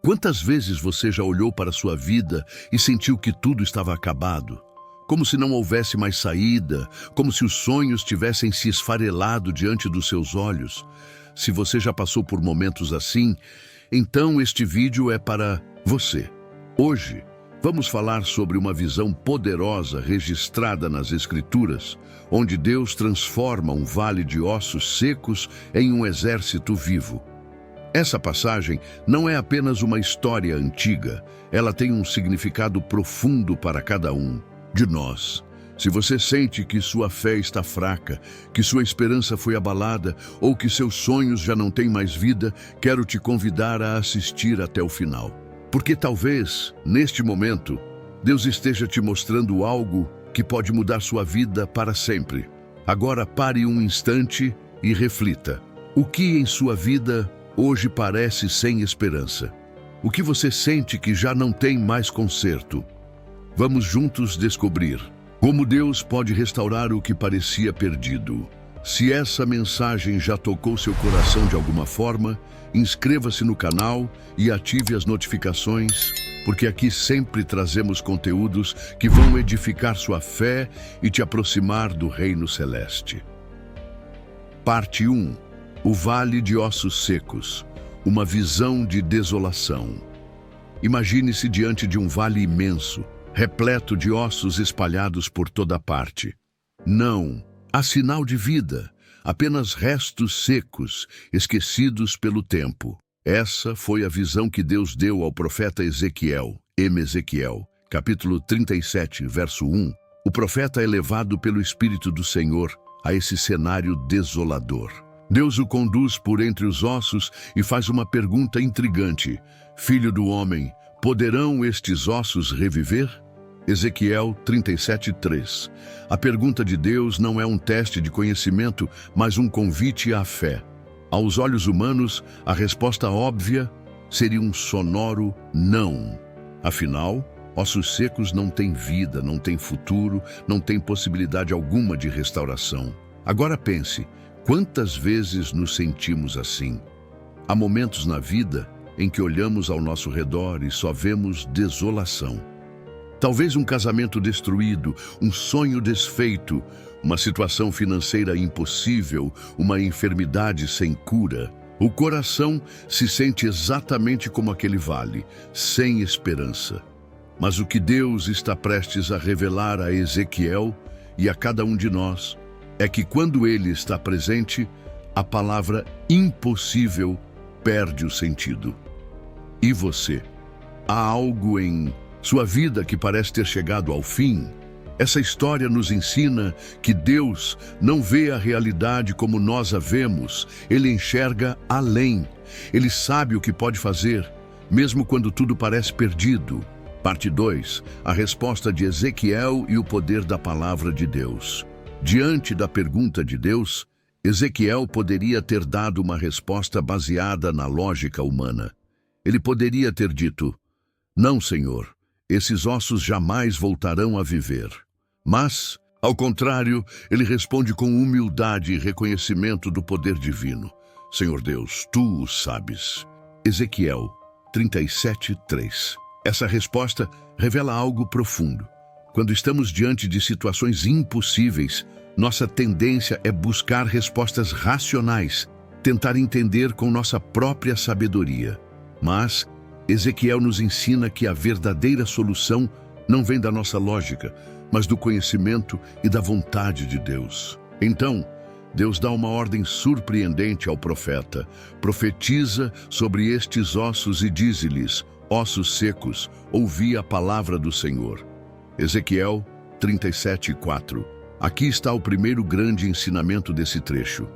Quantas vezes você já olhou para sua vida e sentiu que tudo estava acabado? Como se não houvesse mais saída, como se os sonhos tivessem se esfarelado diante dos seus olhos. Se você já passou por momentos assim, então este vídeo é para você. Hoje, vamos falar sobre uma visão poderosa registrada nas Escrituras, onde Deus transforma um vale de ossos secos em um exército vivo. Essa passagem não é apenas uma história antiga, ela tem um significado profundo para cada um de nós. Se você sente que sua fé está fraca, que sua esperança foi abalada ou que seus sonhos já não têm mais vida, quero te convidar a assistir até o final. Porque talvez, neste momento, Deus esteja te mostrando algo que pode mudar sua vida para sempre. Agora pare um instante e reflita. O que em sua vida hoje parece sem esperança? O que você sente que já não tem mais conserto? Vamos juntos descobrir como Deus pode restaurar o que parecia perdido. Se essa mensagem já tocou seu coração de alguma forma, inscreva-se no canal e ative as notificações, porque aqui sempre trazemos conteúdos que vão edificar sua fé e te aproximar do Reino Celeste. Parte 1. O Vale de Ossos Secos, uma visão de desolação. Imagine-se diante de um vale imenso, repleto de ossos espalhados por toda parte. Não há sinal de vida, apenas restos secos, esquecidos pelo tempo. Essa foi a visão que Deus deu ao profeta Ezequiel, Ezequiel, capítulo 37, verso 1. O profeta é levado pelo Espírito do Senhor a esse cenário desolador. Deus o conduz por entre os ossos e faz uma pergunta intrigante. Filho do homem, poderão estes ossos reviver? Ezequiel 37:3. A pergunta de Deus não é um teste de conhecimento, mas um convite à fé. Aos olhos humanos, a resposta óbvia seria um sonoro não. Afinal, ossos secos não têm vida, não têm futuro, não têm possibilidade alguma de restauração. Agora pense, quantas vezes nos sentimos assim? Há momentos na vida em que olhamos ao nosso redor e só vemos desolação. Talvez um casamento destruído, um sonho desfeito, uma situação financeira impossível, uma enfermidade sem cura. O coração se sente exatamente como aquele vale, sem esperança. Mas o que Deus está prestes a revelar a Ezequiel e a cada um de nós é que quando Ele está presente, a palavra impossível perde o sentido. E você? Há algo em sua vida que parece ter chegado ao fim? Essa história nos ensina que Deus não vê a realidade como nós a vemos, Ele enxerga além. Ele sabe o que pode fazer, mesmo quando tudo parece perdido. Parte 2. A resposta de Ezequiel e o poder da palavra de Deus. Diante da pergunta de Deus, Ezequiel poderia ter dado uma resposta baseada na lógica humana. Ele poderia ter dito: não, Senhor, esses ossos jamais voltarão a viver. Mas, ao contrário, ele responde com humildade e reconhecimento do poder divino. Senhor Deus, Tu o sabes. Ezequiel 37:3. Essa resposta revela algo profundo. Quando estamos diante de situações impossíveis, nossa tendência é buscar respostas racionais, tentar entender com nossa própria sabedoria. Mas Ezequiel nos ensina que a verdadeira solução não vem da nossa lógica, mas do conhecimento e da vontade de Deus. Então, Deus dá uma ordem surpreendente ao profeta. Profetiza sobre estes ossos e dize-lhes: ossos secos, ouvi a palavra do Senhor. Ezequiel 37:4. Aqui está o primeiro grande ensinamento desse trecho.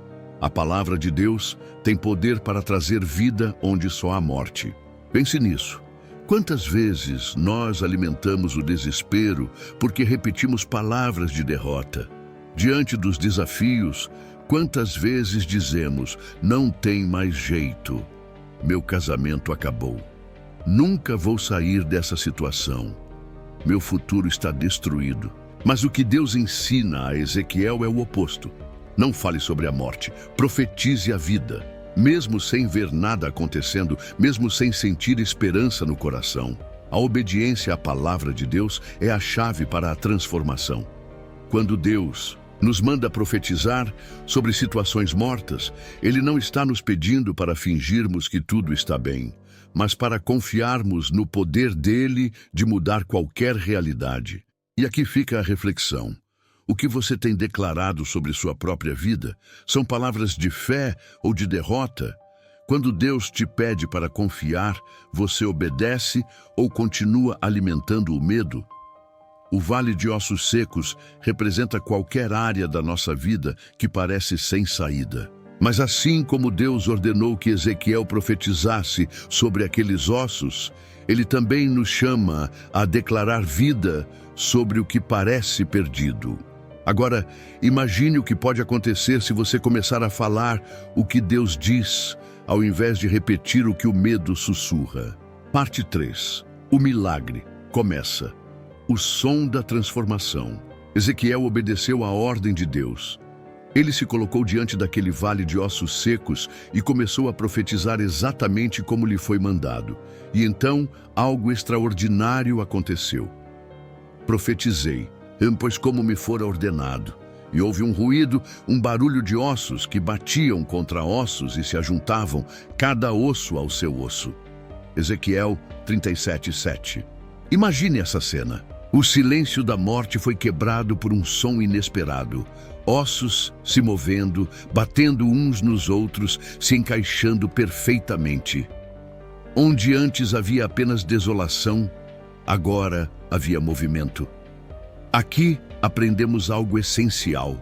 A palavra de Deus tem poder para trazer vida onde só há morte. Pense nisso. Quantas vezes nós alimentamos o desespero porque repetimos palavras de derrota? Diante dos desafios, quantas vezes dizemos: não tem mais jeito, meu casamento acabou, nunca vou sair dessa situação, meu futuro está destruído. Mas o que Deus ensina a Ezequiel é o oposto. Não fale sobre a morte, profetize a vida. mesmo sem ver nada acontecendo, mesmo sem sentir esperança no coração. A obediência à palavra de Deus é a chave para a transformação. Quando Deus nos manda profetizar sobre situações mortas, Ele não está nos pedindo para fingirmos que tudo está bem, mas para confiarmos no poder dele de mudar qualquer realidade. E aqui fica a reflexão. O que você tem declarado sobre sua própria vida são palavras de fé ou de derrota? Quando Deus te pede para confiar, você obedece ou continua alimentando o medo? O vale de ossos secos representa qualquer área da nossa vida que parece sem saída. Mas assim como Deus ordenou que Ezequiel profetizasse sobre aqueles ossos, Ele também nos chama a declarar vida sobre o que parece perdido. Agora, imagine o que pode acontecer se você começar a falar o que Deus diz, ao invés de repetir o que o medo sussurra. Parte 3. O milagre começa. O som da transformação. Ezequiel obedeceu à ordem de Deus. Ele se colocou diante daquele vale de ossos secos e começou a profetizar exatamente como lhe foi mandado. E então, algo extraordinário aconteceu. Profetizei, pois como me fora ordenado. E houve um ruído, um barulho de ossos que batiam contra ossos e se ajuntavam, cada osso ao seu osso. Ezequiel 37:7. Imagine essa cena. O silêncio da morte foi quebrado por um som inesperado. Ossos se movendo, batendo uns nos outros, se encaixando perfeitamente. Onde antes havia apenas desolação, agora havia movimento. Aqui aprendemos algo essencial.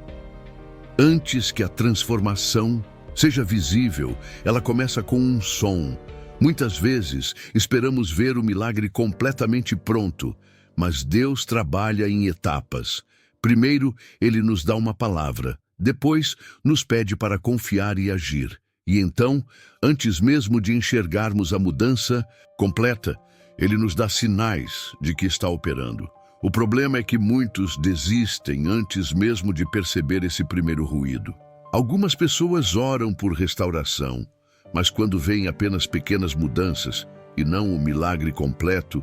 Antes que a transformação seja visível, ela começa com um som. Muitas vezes esperamos ver o milagre completamente pronto, mas Deus trabalha em etapas. Primeiro, Ele nos dá uma palavra. Depois, nos pede para confiar e agir. E então, antes mesmo de enxergarmos a mudança completa, Ele nos dá sinais de que está operando. O problema é que muitos desistem antes mesmo de perceber esse primeiro ruído. Algumas pessoas oram por restauração, mas quando veem apenas pequenas mudanças e não o milagre completo,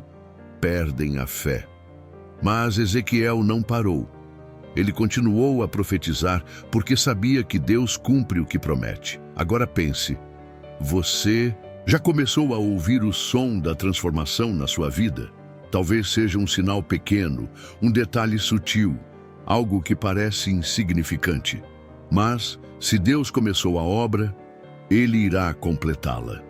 perdem a fé. Mas Ezequiel não parou. Ele continuou a profetizar porque sabia que Deus cumpre o que promete. Agora pense, você já começou a ouvir o som da transformação na sua vida? Talvez seja um sinal pequeno, um detalhe sutil, algo que parece insignificante. Mas, se Deus começou a obra, Ele irá completá-la.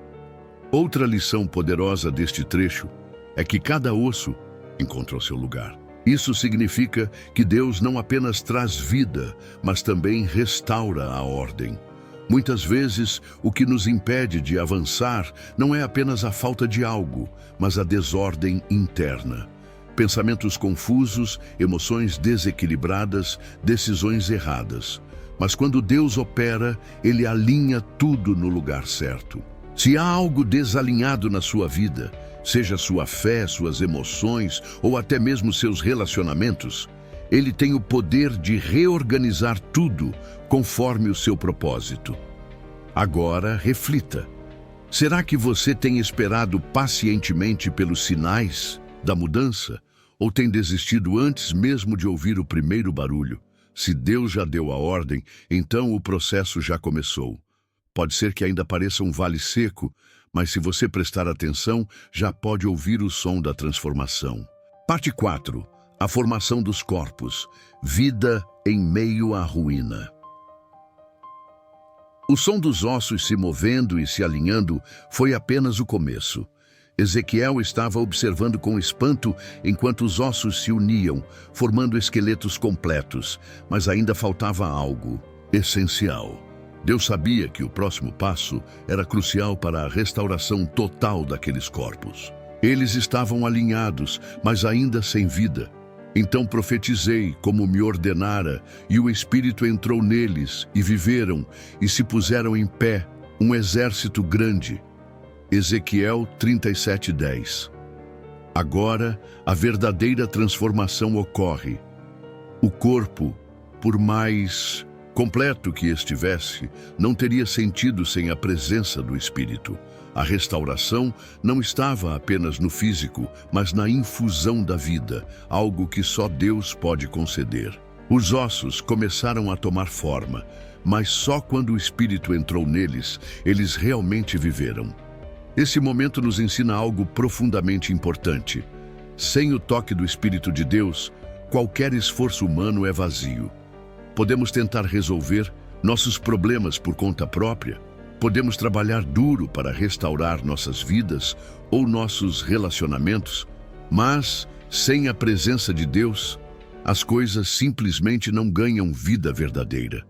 Outra lição poderosa deste trecho é que cada osso encontrou seu lugar. Isso significa que Deus não apenas traz vida, mas também restaura a ordem. Muitas vezes, o que nos impede de avançar não é apenas a falta de algo, mas a desordem interna. Pensamentos confusos, emoções desequilibradas, decisões erradas. Mas quando Deus opera, Ele alinha tudo no lugar certo. Se há algo desalinhado na sua vida, seja sua fé, suas emoções ou até mesmo seus relacionamentos, Ele tem o poder de reorganizar tudo conforme o seu propósito. Agora, reflita. Será que você tem esperado pacientemente pelos sinais da mudança? Ou tem desistido antes mesmo de ouvir o primeiro barulho? Se Deus já deu a ordem, então o processo já começou. Pode ser que ainda pareça um vale seco, mas se você prestar atenção, já pode ouvir o som da transformação. Parte 4. A formação dos corpos. Vida em meio à ruína. O som dos ossos se movendo e se alinhando foi apenas o começo. Ezequiel estava observando com espanto enquanto os ossos se uniam, formando esqueletos completos, mas ainda faltava algo essencial. Deus sabia que o próximo passo era crucial para a restauração total daqueles corpos. Eles estavam alinhados, mas ainda sem vida. Então profetizei como me ordenara, e o Espírito entrou neles, e viveram, e se puseram em pé, um exército grande. Ezequiel 37:10. Agora, a verdadeira transformação ocorre. O corpo, por mais Completo que estivesse, não teria sentido sem a presença do Espírito. A restauração não estava apenas no físico, mas na infusão da vida, algo que só Deus pode conceder. Os ossos começaram a tomar forma, mas só quando o Espírito entrou neles, eles realmente viveram. Esse momento nos ensina algo profundamente importante. Sem o toque do Espírito de Deus, qualquer esforço humano é vazio. Podemos tentar resolver nossos problemas por conta própria, podemos trabalhar duro para restaurar nossas vidas ou nossos relacionamentos, mas, sem a presença de Deus, as coisas simplesmente não ganham vida verdadeira.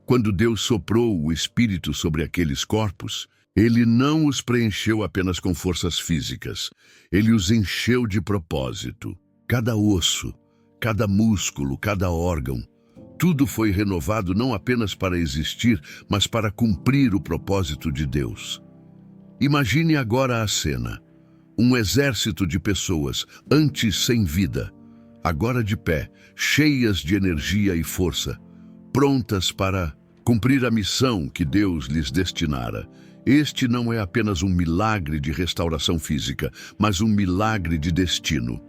Quando Deus soprou o Espírito sobre aqueles corpos, Ele não os preencheu apenas com forças físicas, Ele os encheu de propósito. Cada osso, cada músculo, cada órgão, tudo foi renovado não apenas para existir, mas para cumprir o propósito de Deus. Imagine agora a cena. Um exército de pessoas, antes sem vida, agora de pé, cheias de energia e força, prontas para cumprir a missão que Deus lhes destinara. Este não é apenas um milagre de restauração física, mas um milagre de destino.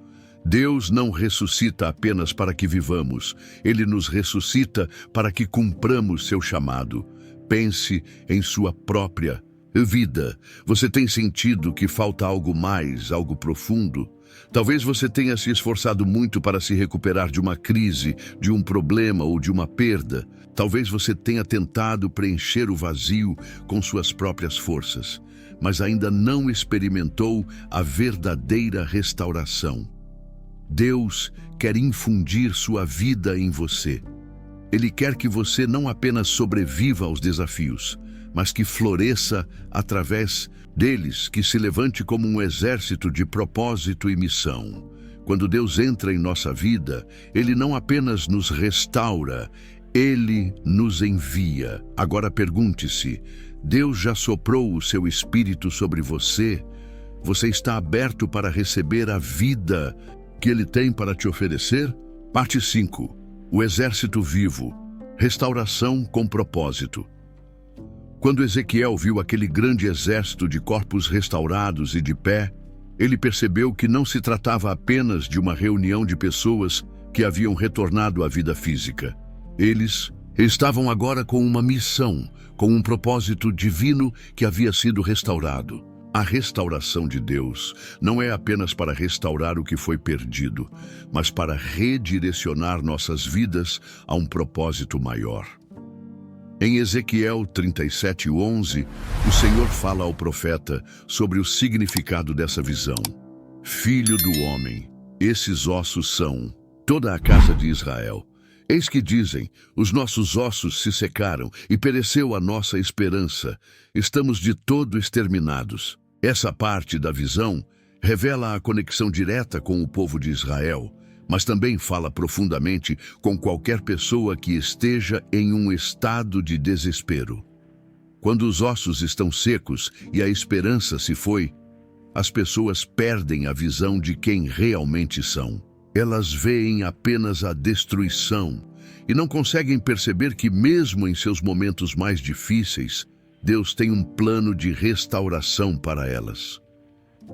Deus não ressuscita apenas para que vivamos, Ele nos ressuscita para que cumpramos seu chamado. Pense em sua própria vida. Você tem sentido que falta algo mais, algo profundo? Talvez você tenha se esforçado muito para se recuperar de uma crise, de um problema ou de uma perda. Talvez você tenha tentado preencher o vazio com suas próprias forças, mas ainda não experimentou a verdadeira restauração. Deus quer infundir sua vida em você. Ele quer que você não apenas sobreviva aos desafios, mas que floresça através deles, que se levante como um exército de propósito e missão. Quando Deus entra em nossa vida, Ele não apenas nos restaura, Ele nos envia. Agora pergunte-se, Deus já soprou o seu Espírito sobre você? Você está aberto para receber a vida que Ele tem para te oferecer? Parte 5. O exército vivo. Restauração com propósito. Quando Ezequiel viu aquele grande exército de corpos restaurados e de pé, ele percebeu que não se tratava apenas de uma reunião de pessoas que haviam retornado à vida física. Eles estavam agora com uma missão, com um propósito divino que havia sido restaurado. A restauração de Deus não é apenas para restaurar o que foi perdido, mas para redirecionar nossas vidas a um propósito maior. Em Ezequiel 37:11, o Senhor fala ao profeta sobre o significado dessa visão. Filho do homem, esses ossos são toda a casa de Israel. Eis que dizem, os nossos ossos se secaram e pereceu a nossa esperança. Estamos de todo exterminados. Essa parte da visão revela a conexão direta com o povo de Israel, mas também fala profundamente com qualquer pessoa que esteja em um estado de desespero. Quando os ossos estão secos e a esperança se foi, as pessoas perdem a visão de quem realmente são. Elas veem apenas a destruição e não conseguem perceber que, mesmo em seus momentos mais difíceis, Deus tem um plano de restauração para elas.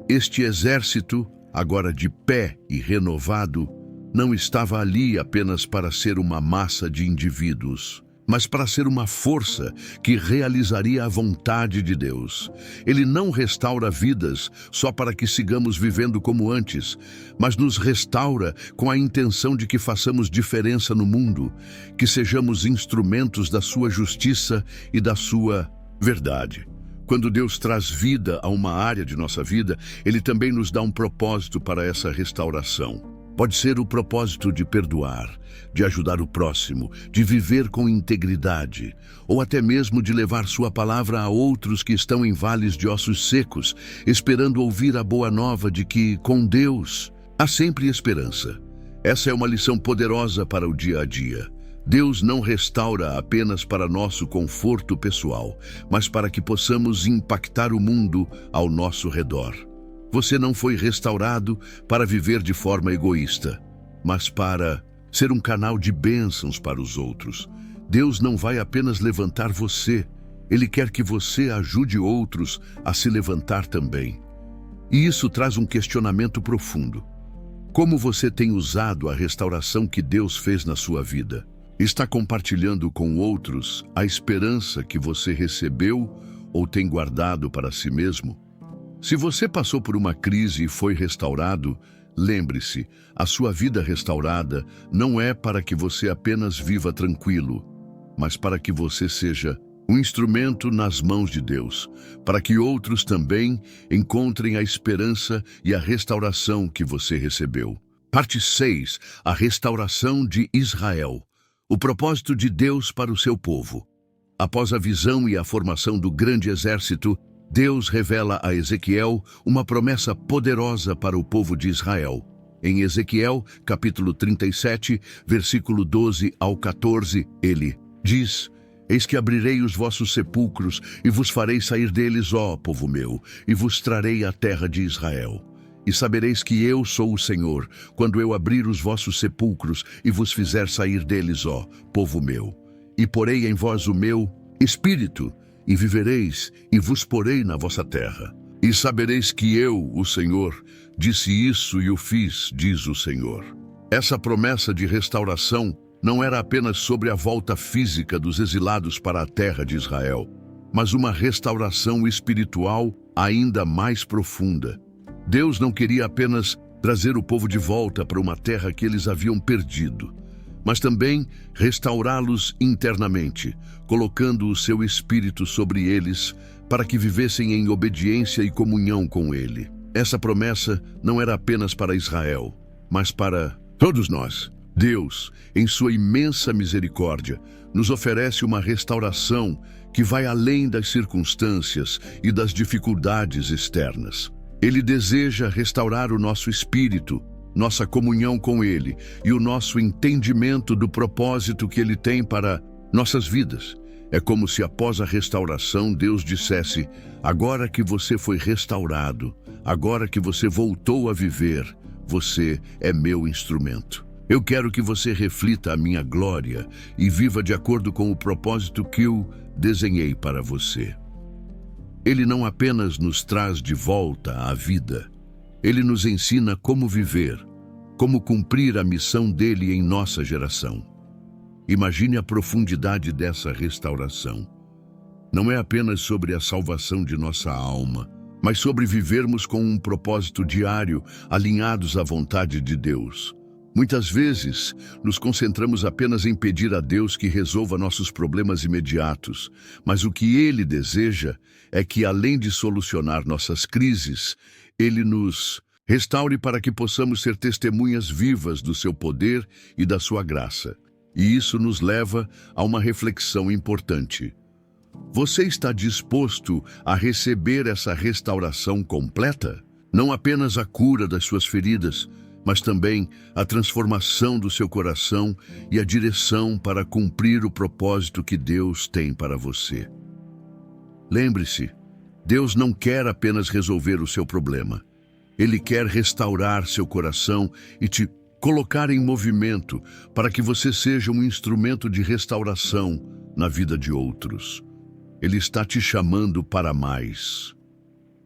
Este exército, agora de pé e renovado, não estava ali apenas para ser uma massa de indivíduos, mas para ser uma força que realizaria a vontade de Deus. Ele não restaura vidas só para que sigamos vivendo como antes, mas nos restaura com a intenção de que façamos diferença no mundo, que sejamos instrumentos da sua justiça e da sua verdade. Quando Deus traz vida a uma área de nossa vida, Ele também nos dá um propósito para essa restauração. Pode ser o propósito de perdoar, de ajudar o próximo, de viver com integridade, ou até mesmo de levar sua palavra a outros que estão em vales de ossos secos, esperando ouvir a boa nova de que, com Deus, há sempre esperança. Essa é uma lição poderosa para o dia a dia. Deus não restaura apenas para nosso conforto pessoal, mas para que possamos impactar o mundo ao nosso redor. Você não foi restaurado para viver de forma egoísta, mas para ser um canal de bênçãos para os outros. Deus não vai apenas levantar você, Ele quer que você ajude outros a se levantar também. E isso traz um questionamento profundo. Como você tem usado a restauração que Deus fez na sua vida? Está compartilhando com outros a esperança que você recebeu ou tem guardado para si mesmo? Se você passou por uma crise e foi restaurado, lembre-se, a sua vida restaurada não é para que você apenas viva tranquilo, mas para que você seja um instrumento nas mãos de Deus, para que outros também encontrem a esperança e a restauração que você recebeu. Parte 6. A restauração de Israel. O propósito de Deus para o seu povo. Após a visão e a formação do grande exército, Deus revela a Ezequiel uma promessa poderosa para o povo de Israel. Em Ezequiel, capítulo 37, versículo 12 ao 14, ele diz: Eis que abrirei os vossos sepulcros e vos farei sair deles, ó povo meu, e vos trarei à terra de Israel. E sabereis que eu sou o Senhor, quando eu abrir os vossos sepulcros e vos fizer sair deles, ó povo meu. E porei em vós o meu espírito, e vivereis, e vos porei na vossa terra. E sabereis que eu, o Senhor, disse isso e o fiz, diz o Senhor. Essa promessa de restauração não era apenas sobre a volta física dos exilados para a terra de Israel, mas uma restauração espiritual ainda mais profunda. Deus não queria apenas trazer o povo de volta para uma terra que eles haviam perdido, mas também restaurá-los internamente, colocando o seu espírito sobre eles para que vivessem em obediência e comunhão com Ele. Essa promessa não era apenas para Israel, mas para todos nós. Deus, em sua imensa misericórdia, nos oferece uma restauração que vai além das circunstâncias e das dificuldades externas. Ele deseja restaurar o nosso espírito, nossa comunhão com Ele e o nosso entendimento do propósito que Ele tem para nossas vidas. É como se após a restauração Deus dissesse: agora que você foi restaurado, agora que você voltou a viver, você é meu instrumento. Eu quero que você reflita a minha glória e viva de acordo com o propósito que eu desenhei para você. Ele não apenas nos traz de volta à vida, Ele nos ensina como viver, como cumprir a missão dele em nossa geração. Imagine a profundidade dessa restauração. Não é apenas sobre a salvação de nossa alma, mas sobre vivermos com um propósito diário, alinhados à vontade de Deus. Muitas vezes, nos concentramos apenas em pedir a Deus que resolva nossos problemas imediatos, mas o que Ele deseja é que, além de solucionar nossas crises, Ele nos restaure para que possamos ser testemunhas vivas do seu poder e da sua graça. E isso nos leva a uma reflexão importante. Você está disposto a receber essa restauração completa? Não apenas a cura das suas feridas, mas também a transformação do seu coração e a direção para cumprir o propósito que Deus tem para você. Lembre-se, Deus não quer apenas resolver o seu problema. Ele quer restaurar seu coração e te colocar em movimento para que você seja um instrumento de restauração na vida de outros. Ele está te chamando para mais.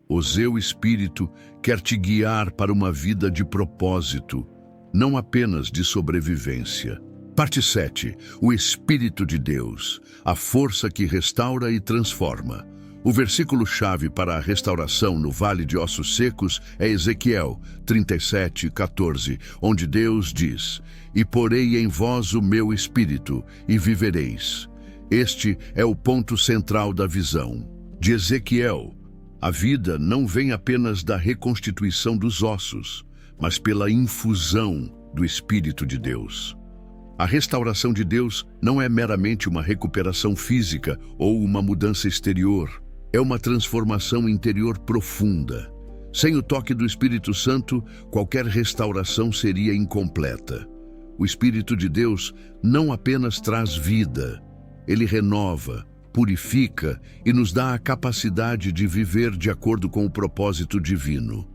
O seu Espírito quer te guiar para uma vida de propósito, não apenas de sobrevivência. Parte 7. O Espírito de Deus, a força que restaura e transforma. O versículo-chave para a restauração no Vale de Ossos Secos é Ezequiel 37:14, onde Deus diz: E porei em vós o meu Espírito, e vivereis. Este é o ponto central da visão de Ezequiel. A vida não vem apenas da reconstituição dos ossos, mas pela infusão do Espírito de Deus. A restauração de Deus não é meramente uma recuperação física ou uma mudança exterior. É uma transformação interior profunda. Sem o toque do Espírito Santo, qualquer restauração seria incompleta. O Espírito de Deus não apenas traz vida, ele renova, purifica e nos dá a capacidade de viver de acordo com o propósito divino.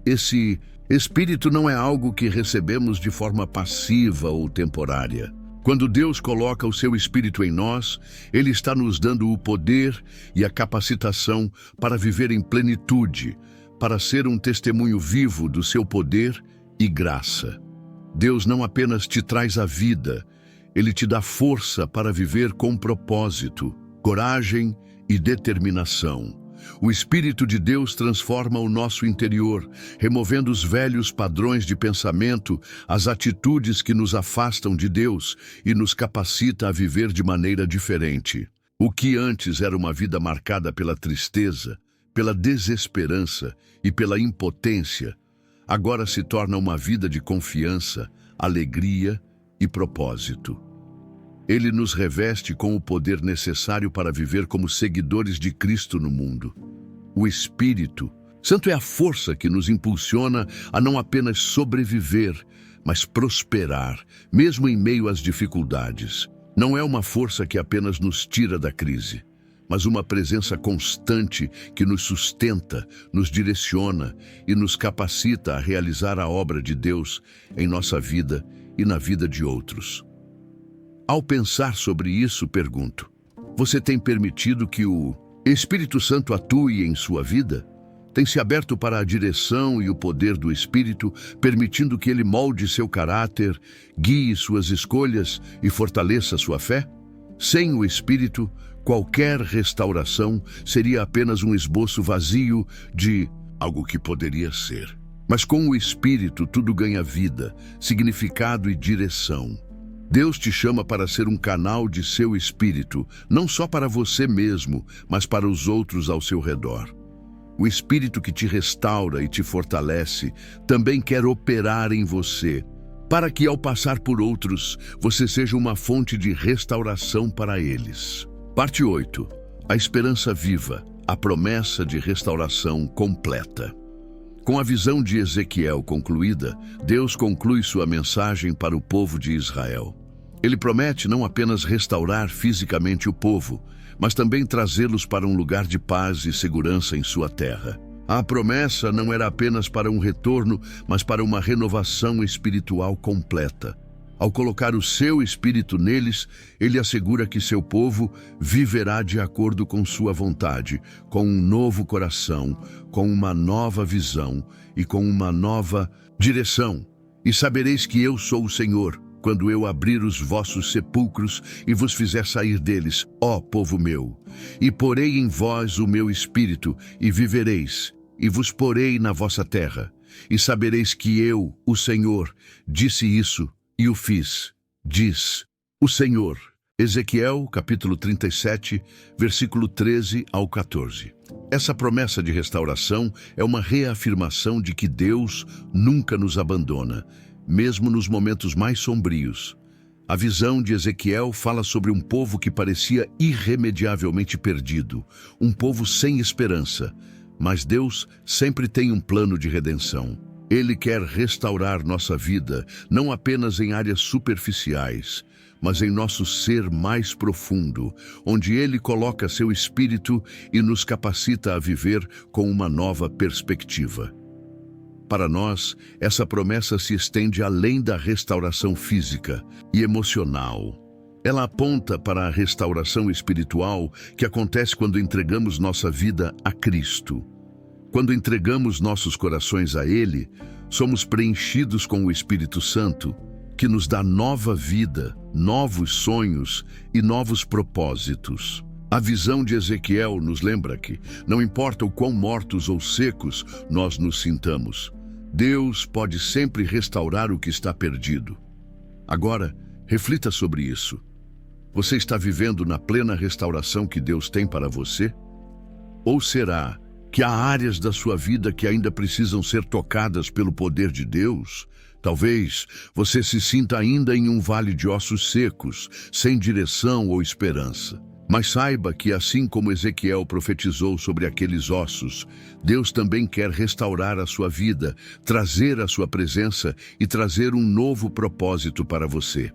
Esse Espírito não é algo que recebemos de forma passiva ou temporária. Quando Deus coloca o seu Espírito em nós, Ele está nos dando o poder e a capacitação para viver em plenitude, para ser um testemunho vivo do seu poder e graça. Deus não apenas te traz a vida, Ele te dá força para viver com propósito, coragem e determinação. O Espírito de Deus transforma o nosso interior, removendo os velhos padrões de pensamento, as atitudes que nos afastam de Deus e nos capacita a viver de maneira diferente. O que antes era uma vida marcada pela tristeza, pela desesperança e pela impotência, agora se torna uma vida de confiança, alegria e propósito. Ele nos reveste com o poder necessário para viver como seguidores de Cristo no mundo. O Espírito Santo é a força que nos impulsiona a não apenas sobreviver, mas prosperar, mesmo em meio às dificuldades. Não é uma força que apenas nos tira da crise, mas uma presença constante que nos sustenta, nos direciona e nos capacita a realizar a obra de Deus em nossa vida e na vida de outros. Ao pensar sobre isso, pergunto: você tem permitido que o Espírito Santo atue em sua vida? Tem se aberto para a direção e o poder do Espírito, permitindo que ele molde seu caráter, guie suas escolhas e fortaleça sua fé? Sem o Espírito, qualquer restauração seria apenas um esboço vazio de algo que poderia ser. Mas com o Espírito, tudo ganha vida, significado e direção. Deus te chama para ser um canal de seu Espírito, não só para você mesmo, mas para os outros ao seu redor. O Espírito que te restaura e te fortalece também quer operar em você, para que ao passar por outros, você seja uma fonte de restauração para eles. Parte 8. A esperança viva, a promessa de restauração completa. Com a visão de Ezequiel concluída, Deus conclui sua mensagem para o povo de Israel. Ele promete não apenas restaurar fisicamente o povo, mas também trazê-los para um lugar de paz e segurança em sua terra. A promessa não era apenas para um retorno, mas para uma renovação espiritual completa. Ao colocar o seu Espírito neles, ele assegura que seu povo viverá de acordo com sua vontade, com um novo coração, com uma nova visão e com uma nova direção. E sabereis que eu sou o Senhor, quando eu abrir os vossos sepulcros e vos fizer sair deles, ó povo meu. E porei em vós o meu Espírito, e vivereis, e vos porei na vossa terra. E sabereis que eu, o Senhor, disse isso, e o fiz, diz o Senhor. Ezequiel, capítulo 37, versículo 13 ao 14. Essa promessa de restauração é uma reafirmação de que Deus nunca nos abandona, mesmo nos momentos mais sombrios. A visão de Ezequiel fala sobre um povo que parecia irremediavelmente perdido, um povo sem esperança, mas Deus sempre tem um plano de redenção. Ele quer restaurar nossa vida, não apenas em áreas superficiais, mas em nosso ser mais profundo, onde Ele coloca seu Espírito e nos capacita a viver com uma nova perspectiva. Para nós, essa promessa se estende além da restauração física e emocional. Ela aponta para a restauração espiritual que acontece quando entregamos nossa vida a Cristo. Quando entregamos nossos corações a Ele, somos preenchidos com o Espírito Santo, que nos dá nova vida, novos sonhos e novos propósitos. A visão de Ezequiel nos lembra que, não importa o quão mortos ou secos nós nos sintamos, Deus pode sempre restaurar o que está perdido. Agora, reflita sobre isso. Você está vivendo na plena restauração que Deus tem para você? Ou será que há áreas da sua vida que ainda precisam ser tocadas pelo poder de Deus? Talvez você se sinta ainda em um vale de ossos secos, sem direção ou esperança. Mas saiba que, assim como Ezequiel profetizou sobre aqueles ossos, Deus também quer restaurar a sua vida, trazer a sua presença e trazer um novo propósito para você.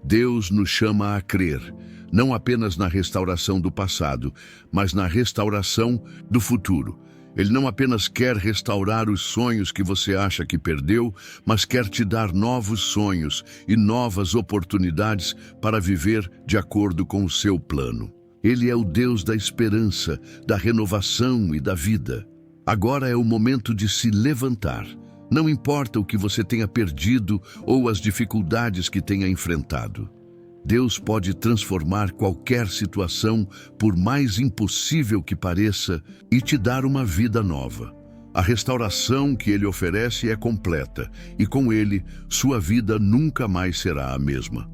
Deus nos chama a crer, não apenas na restauração do passado, mas na restauração do futuro. Ele não apenas quer restaurar os sonhos que você acha que perdeu, mas quer te dar novos sonhos e novas oportunidades para viver de acordo com o seu plano. Ele é o Deus da esperança, da renovação e da vida. Agora é o momento de se levantar. Não importa o que você tenha perdido ou as dificuldades que tenha enfrentado. Deus pode transformar qualquer situação, por mais impossível que pareça, e te dar uma vida nova. A restauração que Ele oferece é completa, e com Ele, sua vida nunca mais será a mesma.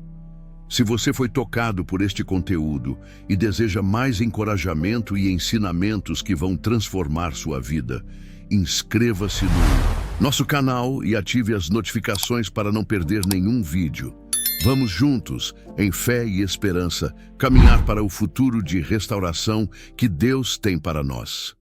Se você foi tocado por este conteúdo e deseja mais encorajamento e ensinamentos que vão transformar sua vida, inscreva-se no nosso canal e ative as notificações para não perder nenhum vídeo. Vamos juntos, em fé e esperança, caminhar para o futuro de restauração que Deus tem para nós.